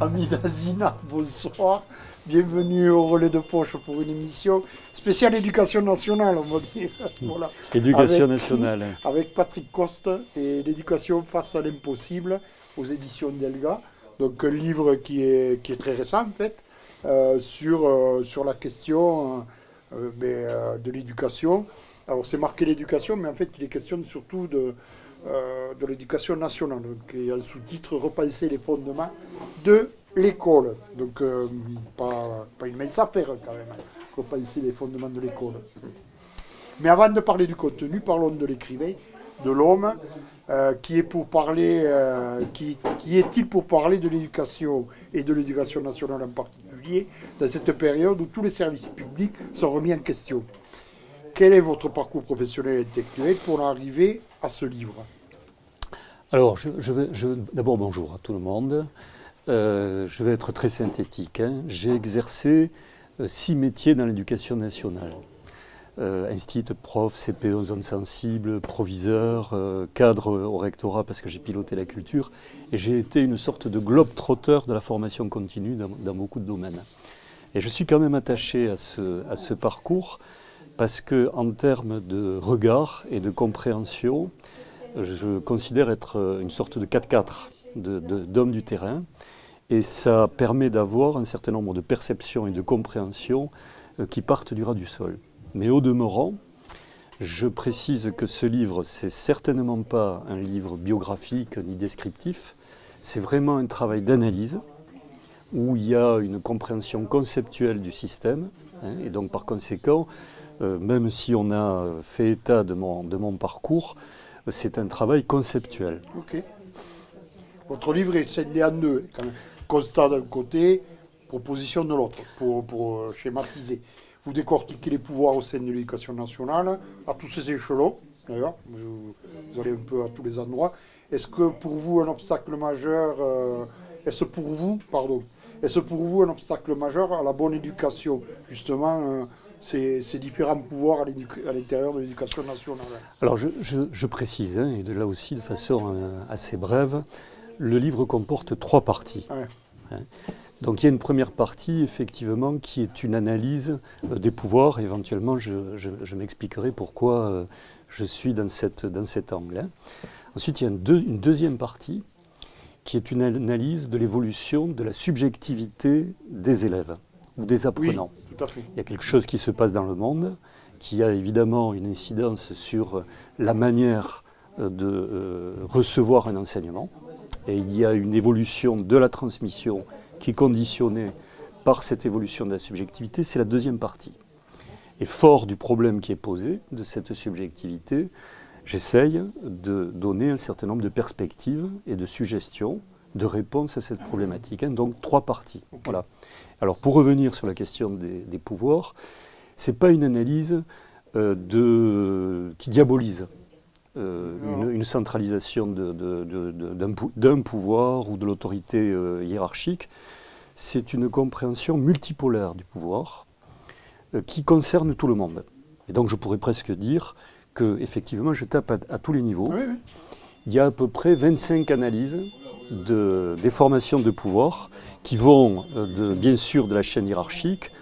Ami d'Azina, bonsoir. Bienvenue au Relais de Poche pour une émission spéciale éducation nationale, on va dire. Voilà. Éducation nationale. Avec Patrick Coste et l'éducation face à l'impossible aux éditions Delga. Donc un livre qui est très récent en fait, sur la question de l'éducation. Alors c'est marqué l'éducation, mais en fait il est question surtout de l'éducation nationale. Donc il y a un sous-titre « Repenser les fondements de l'école ». Donc pas une mince affaire quand même, repenser les fondements de l'école. Mais avant de parler du contenu, parlons de l'écrivain, de l'homme, qui est-il pour parler de l'éducation et de l'éducation nationale en particulier, dans cette période où tous les services publics sont remis en question. Quel est votre parcours professionnel et intellectuel pour arriver à ce livre? Alors, d'abord, bonjour à tout le monde. Je vais être très synthétique. J'ai exercé 6 métiers dans l'éducation nationale. Institut, prof, CPE, zone sensible, proviseur, cadre au rectorat parce que j'ai piloté la culture. Et j'ai été une sorte de globe-trotteur de la formation continue dans beaucoup de domaines. Et je suis quand même attaché à ce parcours parce qu'en termes de regard et de compréhension, je considère être une sorte de 4x4 d'homme du terrain. Et ça permet d'avoir un certain nombre de perceptions et de compréhensions qui partent du ras du sol. Mais au demeurant, je précise que ce livre, c'est certainement pas un livre biographique ni descriptif. C'est vraiment un travail d'analyse où il y a une compréhension conceptuelle du système. Et donc par conséquent, même si on a fait état de mon parcours, c'est un travail conceptuel. Ok. Votre livre est scindé en deux. Constat d'un côté, proposition de l'autre, pour schématiser. Vous décortiquez les pouvoirs au sein de l'éducation nationale, à tous ces échelons, d'ailleurs, vous allez un peu à tous les endroits. Est-ce que pour vous un obstacle majeur, est-ce pour vous un obstacle majeur à la bonne éducation, justement, ces différents pouvoirs à l'intérieur de l'éducation nationale? Alors je précise, et de là aussi de façon assez brève, le livre comporte 3 parties. Ouais. Donc il y a une première partie, effectivement, qui est une analyse des pouvoirs. Éventuellement, je m'expliquerai pourquoi je suis dans cet angle. Ensuite, il y a une deuxième partie, qui est une analyse de l'évolution de la subjectivité des élèves ou des apprenants. Oui, tout à fait. Il y a quelque chose qui se passe dans le monde, qui a évidemment une incidence sur la manière de recevoir un enseignement. Et il y a une évolution de la transmission qui est conditionnée par cette évolution de la subjectivité, c'est la deuxième partie. Et fort du problème qui est posé de cette subjectivité, j'essaye de donner un certain nombre de perspectives et de suggestions de réponse à cette problématique. Donc 3 parties. Okay. Voilà. Alors pour revenir sur la question des pouvoirs, ce n'est pas une analyse qui diabolise une centralisation d'un pouvoir ou de l'autorité hiérarchique. C'est une compréhension multipolaire du pouvoir qui concerne tout le monde. Et donc je pourrais presque dire qu'effectivement je tape à tous les niveaux. Oui, oui. Il y a à peu près 25 analyses des formations de pouvoir qui vont bien sûr de la chaîne hiérarchique,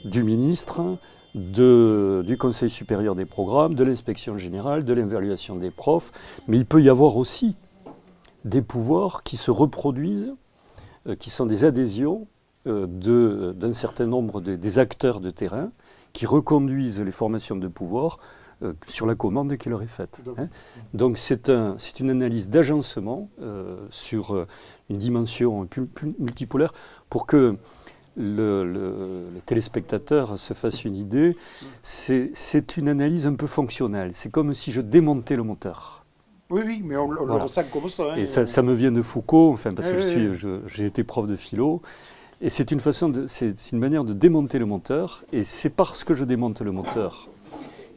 du ministre, du Conseil supérieur des programmes, de l'inspection générale, de l'évaluation des profs, mais il peut y avoir aussi des pouvoirs qui se reproduisent, qui sont des adhésions d'un certain nombre des acteurs de terrain qui reconduisent les formations de pouvoir sur la commande qui leur est faite. Donc c'est une analyse d'agencement sur une dimension multipolaire pour que le téléspectateur se fasse une idée. C'est une analyse un peu fonctionnelle. C'est comme si je démontais le moteur. Oui, oui, mais on le ressent comme ça. Et ça me vient de Foucault, enfin, parce que j'ai été prof de philo. Et c'est une manière de démonter le moteur. Et c'est parce que je démonte le moteur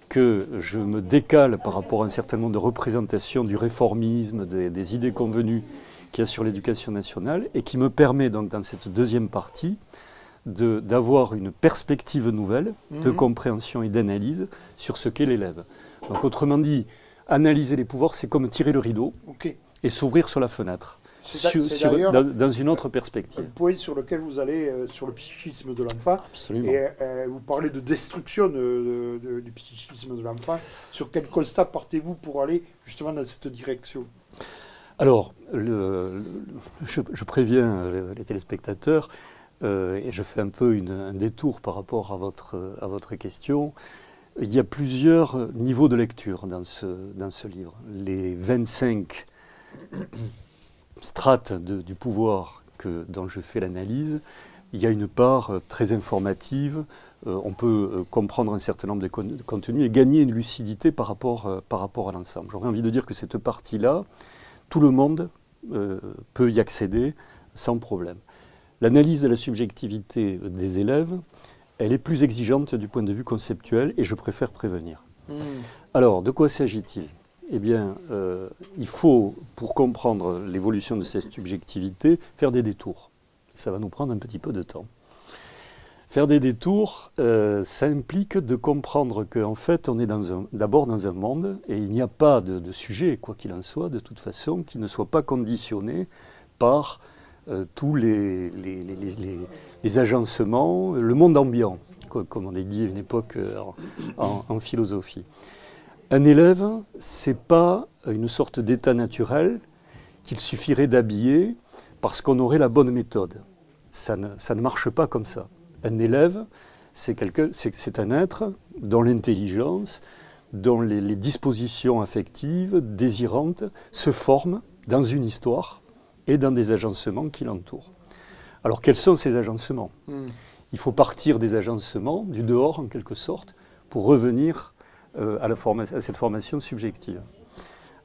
que je me décale par rapport à un certain nombre de représentations du réformisme, des idées convenues qu'il y a sur l'éducation nationale, et qui me permet donc dans cette deuxième partie d'avoir une perspective nouvelle de compréhension et d'analyse sur ce qu'est l'élève. Donc autrement dit, analyser les pouvoirs, c'est comme tirer le rideau et s'ouvrir sur la fenêtre. dans une autre perspective. Un point sur lequel vous allez, sur le psychisme de l'enfant. Absolument. Et vous parlez de destruction du psychisme de l'enfant. Sur quel constat partez-vous pour aller justement dans cette direction? Alors, je préviens les téléspectateurs, et je fais un peu un détour par rapport à votre question. Il y a plusieurs niveaux de lecture dans ce livre. Les 25 strates du pouvoir dont je fais l'analyse, il y a une part très informative, on peut comprendre un certain nombre de contenus et gagner une lucidité par rapport à l'ensemble. J'aurais envie de dire que cette partie-là, tout le monde peut y accéder sans problème. L'analyse de la subjectivité des élèves, elle est plus exigeante du point de vue conceptuel et je préfère prévenir. Alors, de quoi s'agit-il? Eh bien, il faut, pour comprendre l'évolution de cette subjectivité, faire des détours. Ça va nous prendre un petit peu de temps. Faire des détours, ça implique de comprendre qu'en fait, on est d'abord dans un monde, et il n'y a pas de sujet, quoi qu'il en soit, de toute façon, qui ne soit pas conditionné par tous les agencements, le monde ambiant, comme on a dit à une époque en philosophie. Un élève, ce n'est pas une sorte d'état naturel qu'il suffirait d'habiller parce qu'on aurait la bonne méthode. Ça ne marche pas comme ça. Un élève, c'est un être dont l'intelligence, dont les dispositions affectives, désirantes, se forment dans une histoire et dans des agencements qui l'entourent. Alors quels sont ces agencements? Il faut partir des agencements, du dehors en quelque sorte, pour revenir à cette formation subjective.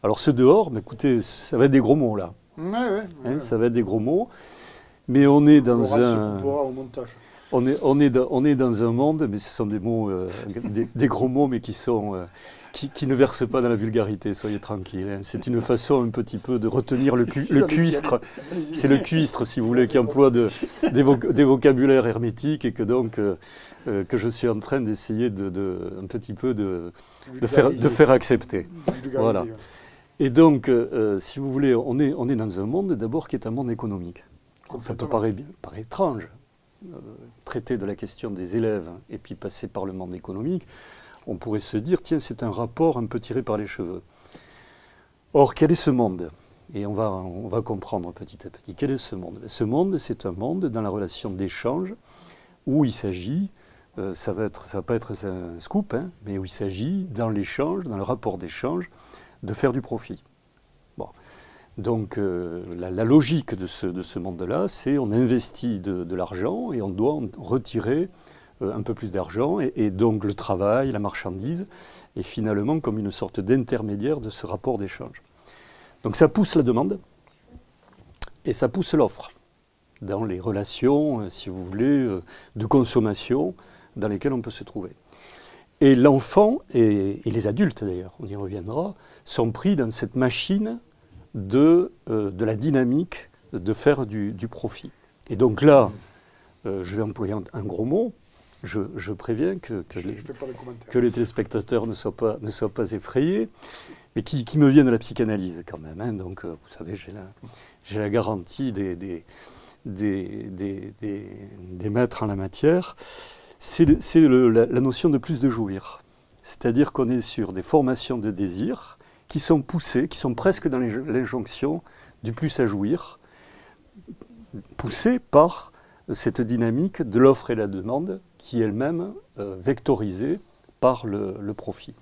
Alors ce dehors, bah, écoutez, ça va être des gros mots là. Ça va être des gros mots, mais on est dans on est dans un monde, mais ce sont des mots, des gros mots, mais qui ne versent pas dans la vulgarité, soyez tranquilles. Hein. C'est une façon un petit peu de retenir le cuistre. C'est le cuistre, si vous voulez, qui emploie des vocabulaires hermétiques et que donc que je suis en train d'essayer un petit peu de faire accepter. Voilà. Et donc, si vous voulez, on est dans un monde d'abord qui est un monde économique. Ça peut paraître étrange. Traiter de la question des élèves et puis passer par le monde économique, on pourrait se dire, tiens, c'est un rapport un peu tiré par les cheveux. Or, quel est ce monde? Et on va comprendre petit à petit. Quel est ce monde? Ce monde, c'est un monde dans la relation d'échange où il s'agit, ça va pas être un scoop, hein, mais où il s'agit, dans l'échange, dans le rapport d'échange, de faire du profit. Bon. Donc la logique de ce monde-là, c'est on investit de l'argent et on doit en retirer un peu plus d'argent et donc le travail, la marchandise est finalement comme une sorte d'intermédiaire de ce rapport d'échange. Donc ça pousse la demande et ça pousse l'offre dans les relations, si vous voulez, de consommation dans lesquelles on peut se trouver. Et l'enfant et les adultes d'ailleurs, on y reviendra, sont pris dans cette machine de la dynamique de faire du profit. Et donc là, je vais employer un gros mot, je préviens que les téléspectateurs ne soient pas effrayés, mais qui me viennent de la psychanalyse quand même. Hein. Donc vous savez, j'ai la garantie des maîtres en la matière. C'est la notion de plus de jouir. C'est-à-dire qu'on est sur des formations de désir qui sont poussées, qui sont presque dans l'injonction du plus à jouir, poussées par cette dynamique de l'offre et la demande qui est elle-même vectorisée par le profit.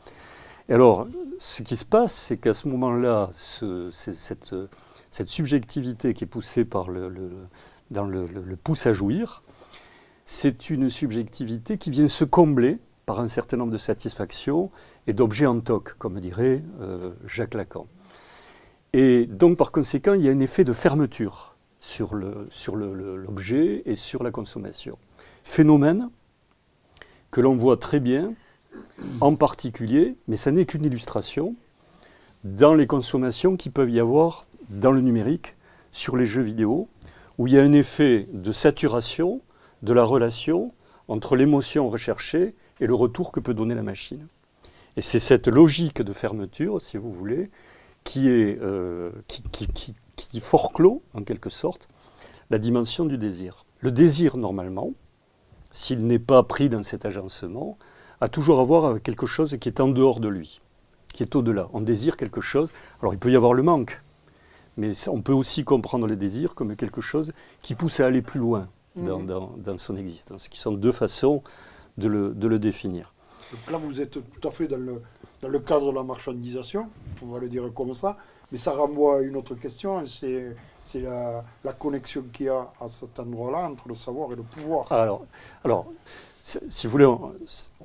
Et alors, ce qui se passe, c'est qu'à ce moment-là, cette subjectivité qui est poussée par dans le pouce à jouir, c'est une subjectivité qui vient se combler par un certain nombre de satisfactions et d'objets en toc, comme dirait Jacques Lacan. Et donc, par conséquent, il y a un effet de fermeture sur l'objet et sur la consommation. Phénomène que l'on voit très bien, en particulier, mais ça n'est qu'une illustration, dans les consommations qui peuvent y avoir dans le numérique, sur les jeux vidéo, où il y a un effet de saturation de la relation entre l'émotion recherchée et le retour que peut donner la machine. Et c'est cette logique de fermeture, si vous voulez, qui qui forclôt, en quelque sorte, la dimension du désir. Le désir, normalement, s'il n'est pas pris dans cet agencement, a toujours à voir avec quelque chose qui est en dehors de lui, qui est au-delà. On désire quelque chose, alors il peut y avoir le manque, mais on peut aussi comprendre le désir comme quelque chose qui pousse à aller plus loin dans son existence, qui sont deux façons de le définir. Donc là, vous êtes tout à fait dans le cadre de la marchandisation, on va le dire comme ça, mais ça renvoie à une autre question, c'est la connexion qu'il y a à cet endroit-là entre le savoir et le pouvoir. Alors si vous voulez,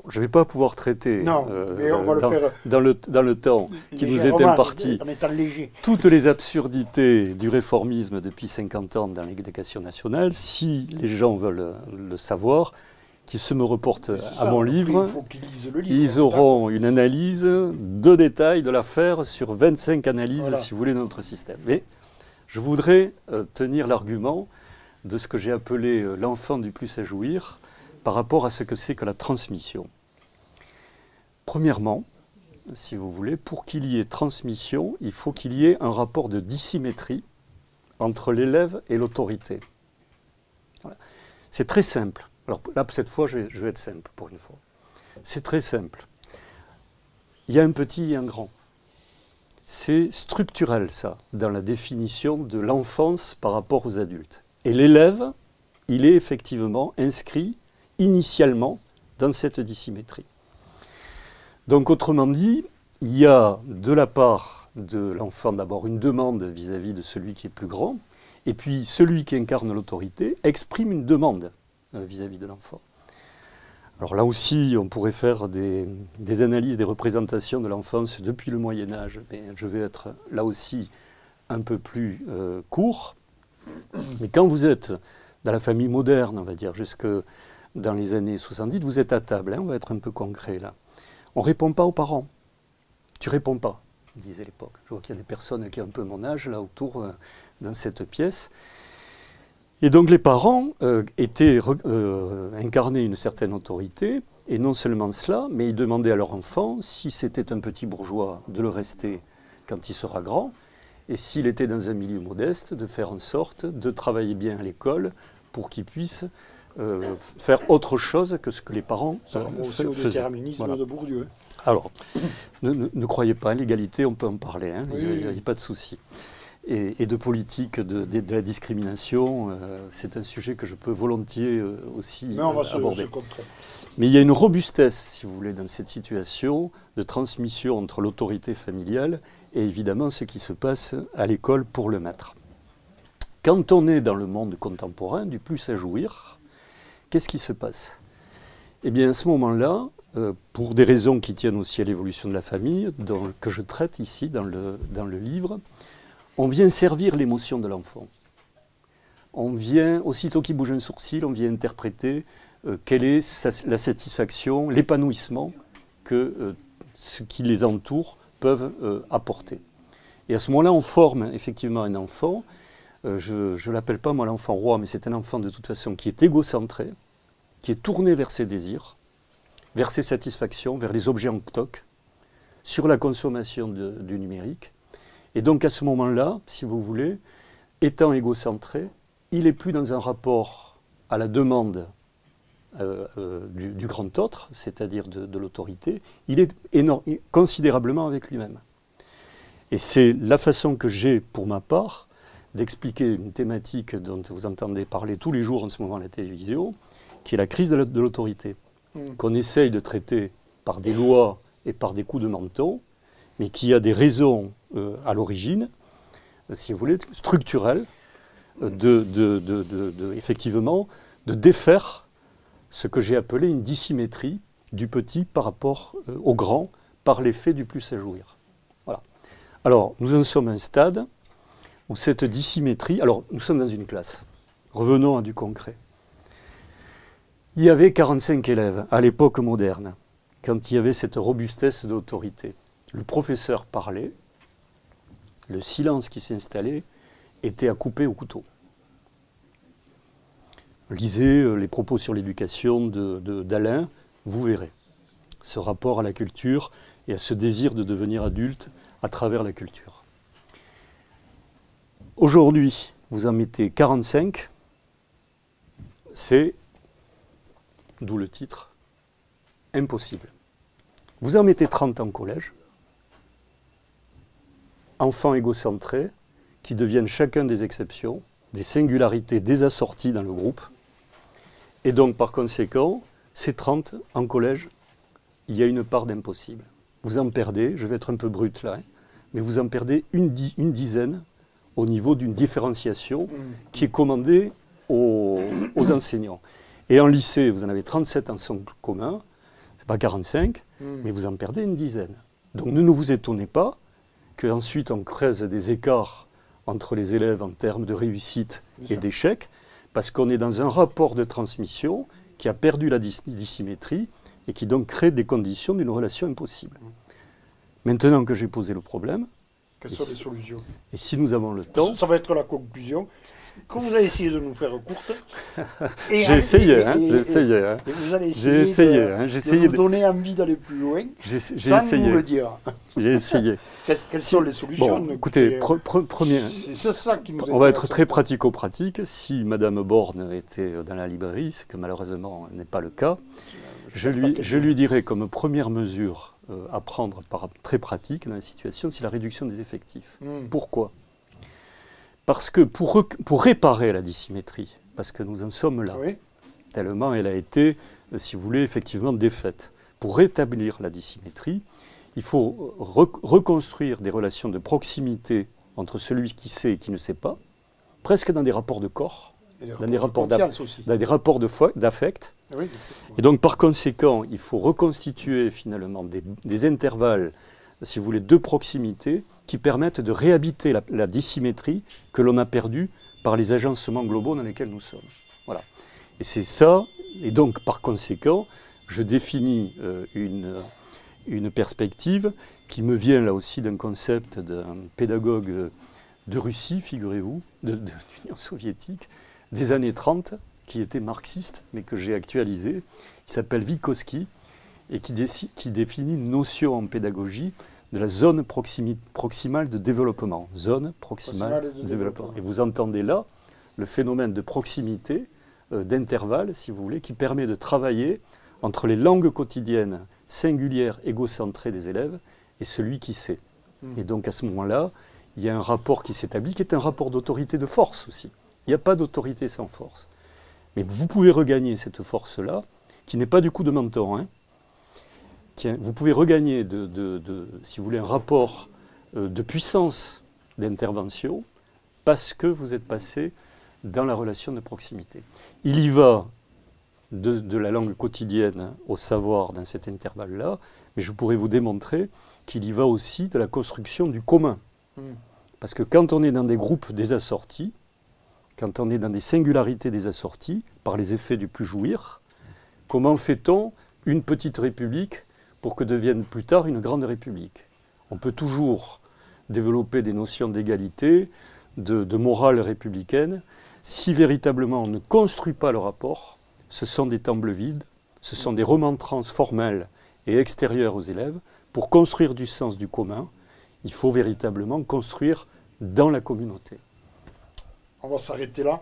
je ne vais pas pouvoir traiter mais on va le faire dans le temps qui nous est imparti toutes les absurdités du réformisme depuis 50 ans dans l'éducation nationale. Si les gens veulent le savoir, qu'ils se me reportent à mon livre, ils auront une analyse de détail de l'affaire sur 25 analyses, si vous voulez, de notre système. Mais je voudrais tenir l'argument de ce que j'ai appelé l'enfant du plus à jouir, par rapport à ce que c'est que la transmission. Premièrement, si vous voulez, pour qu'il y ait transmission, il faut qu'il y ait un rapport de dissymétrie entre l'élève et l'autorité. Voilà. C'est très simple. Alors là, cette fois, je vais être simple pour une fois. C'est très simple. Il y a un petit et un grand. C'est structurel, ça, dans la définition de l'enfance par rapport aux adultes. Et l'élève, il est effectivement inscrit initialement dans cette dissymétrie. Donc autrement dit, il y a de la part de l'enfant d'abord une demande vis-à-vis de celui qui est plus grand, et puis celui qui incarne l'autorité exprime une demande vis-à-vis de l'enfant. Alors là aussi, on pourrait faire des analyses, des représentations de l'enfance depuis le Moyen-Âge, mais je vais être là aussi un peu plus court. Mais quand vous êtes dans la famille moderne, on va dire, jusque dans les années 70, vous êtes à table, hein, on va être un peu concret là. On ne répond pas aux parents. Tu ne réponds pas, disait l'époque. Je vois qu'il y a des personnes qui ont un peu mon âge là autour, dans cette pièce. Et donc les parents incarnaient une certaine autorité, et non seulement cela, mais ils demandaient à leur enfant, si c'était un petit bourgeois, de le rester quand il sera grand, et s'il était dans un milieu modeste, de faire en sorte de travailler bien à l'école pour qu'il puisse faire autre chose que ce que les parents faisaient. Au déterminisme de Bourdieu. Alors, ne croyez pas à l'égalité, on peut en parler, hein, oui. il n'y a pas de souci. Et de politique, de la discrimination, c'est un sujet que je peux volontiers aussi aborder. Mais il y a une robustesse, si vous voulez, dans cette situation de transmission entre l'autorité familiale et évidemment ce qui se passe à l'école pour le maître. Quand on est dans le monde contemporain, du plus à jouir, qu'est-ce qui se passe? Eh bien, à ce moment-là, pour des raisons qui tiennent aussi à l'évolution de la famille, que je traite ici dans le livre, on vient servir l'émotion de l'enfant. On vient, aussitôt qu'il bouge un sourcil, on vient interpréter quelle est la satisfaction, l'épanouissement que ce qui les entoure peuvent apporter. Et à ce moment-là, on forme effectivement un enfant. Je ne l'appelle pas moi l'enfant roi, mais c'est un enfant de toute façon qui est égocentré, qui est tourné vers ses désirs, vers ses satisfactions, vers les objets en toc, sur la consommation du numérique. Et donc à ce moment-là, si vous voulez, étant égocentré, il n'est plus dans un rapport à la demande du grand autre, c'est-à-dire de l'autorité, il est considérablement avec lui-même. Et c'est la façon que j'ai, pour ma part, d'expliquer une thématique dont vous entendez parler tous les jours en ce moment à la télévision, qui est la crise de l'autorité, qu'on essaye de traiter par des lois et par des coups de menton, mais qui a des raisons à l'origine, si vous voulez, structurelles, effectivement, de défaire ce que j'ai appelé une dissymétrie du petit par rapport au grand, par l'effet du plus à jouir. Voilà. Alors, nous en sommes à un stade où cette dissymétrie... Alors, nous sommes dans une classe. Revenons à du concret. Il y avait 45 élèves à l'époque moderne, quand il y avait cette robustesse d'autorité. Le professeur parlait, le silence qui s'installait était à couper au couteau. Lisez les propos sur l'éducation d'Alain, vous verrez ce rapport à la culture et à ce désir de devenir adulte à travers la culture. Aujourd'hui, vous en mettez 45, c'est, d'où le titre, impossible. Vous en mettez 30 en collège, enfants égocentrés, qui deviennent chacun des exceptions, des singularités, des assorties dans le groupe. Et donc, par conséquent, ces 30 en collège, il y a une part d'impossible. Vous en perdez, je vais être un peu brut là, hein, mais vous en perdez une dizaine au niveau d'une différenciation qui est commandée aux enseignants. Et en lycée, vous en avez 37 en son commun, c'est pas 45, mais vous en perdez une dizaine. Donc ne vous étonnez pas qu'ensuite on creuse des écarts entre les élèves en termes de réussite et d'échec, parce qu'on est dans un rapport de transmission qui a perdu la dissymétrie et qui donc crée des conditions d'une relation impossible. Maintenant que j'ai posé le problème, quelles sont les solutions? Et si nous avons le temps... Ça va être la conclusion. Quand vous allez essayer de nous faire courte... J'ai essayé, vous allez essayer de nous donner envie d'aller plus loin, sans nous le dire. J'ai essayé. Quelles sont les solutions? Bon, écoutez, c'est ça qui nous on va être très pratico-pratique. Si Madame Borne était dans la librairie, ce que malheureusement n'est pas le cas, je lui dirais comme première mesure à prendre très pratique dans la situation, c'est la réduction des effectifs. Pourquoi? Parce que pour réparer la dissymétrie, parce que nous en sommes là, tellement elle a été, si vous voulez, effectivement défaite. Pour rétablir la dissymétrie, il faut reconstruire des relations de proximité entre celui qui sait et qui ne sait pas, presque dans des rapports de corps, dans des rapports d'affect. Et donc par conséquent, il faut reconstituer finalement des intervalles, si vous voulez, de proximité qui permettent de réhabiter la dissymétrie que l'on a perdue par les agencements globaux dans lesquels nous sommes. Voilà. Et c'est ça, et donc par conséquent, je définis une perspective qui me vient là aussi d'un concept d'un pédagogue de Russie, figurez-vous, de l'Union soviétique, des années 30, qui était marxiste, mais que j'ai actualisé. Il s'appelle Vygotsky, et qui définit une notion en pédagogie de la zone proximale de développement. Zone proximale de développement. Et vous entendez là le phénomène de proximité, d'intervalle, si vous voulez, qui permet de travailler entre les langues quotidiennes singulières, égocentrées des élèves, et celui qui sait. Et donc à ce moment-là, il y a un rapport qui s'établit, qui est un rapport d'autorité de force aussi. Il n'y a pas d'autorité sans force. Mais vous pouvez regagner cette force-là, qui n'est pas du coup de menton, hein. Vous pouvez regagner, si vous voulez, un rapport de puissance d'intervention parce que vous êtes passé dans la relation de proximité. Il y va de la langue quotidienne au savoir dans cet intervalle-là, mais je pourrais vous démontrer qu'il y va aussi de la construction du commun. Parce que quand on est dans des groupes désassortis, quand on est dans des singularités désassorties, par les effets du plus jouir, comment fait-on une petite république pour que devienne plus tard une grande république? On peut toujours développer des notions d'égalité, de morale républicaine. Si véritablement on ne construit pas le rapport, ce sont des tembles vides, ce sont des remontrances formelles et extérieures aux élèves. Pour construire du sens du commun, il faut véritablement construire dans la communauté. On va s'arrêter là.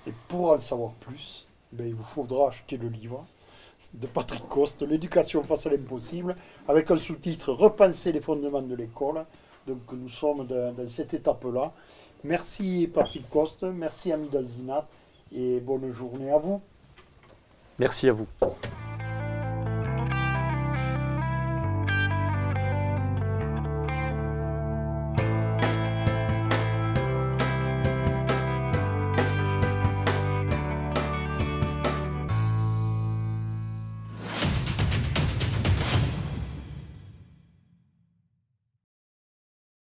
Et pour en savoir plus, il vous faudra acheter le livre de Patrick Coste, L'éducation face à l'impossible, avec un sous-titre « Repenser les fondements de l'école ». Donc nous sommes dans cette étape-là. Merci Patrick Coste, merci Amida Zinat, et bonne journée à vous. Merci à vous.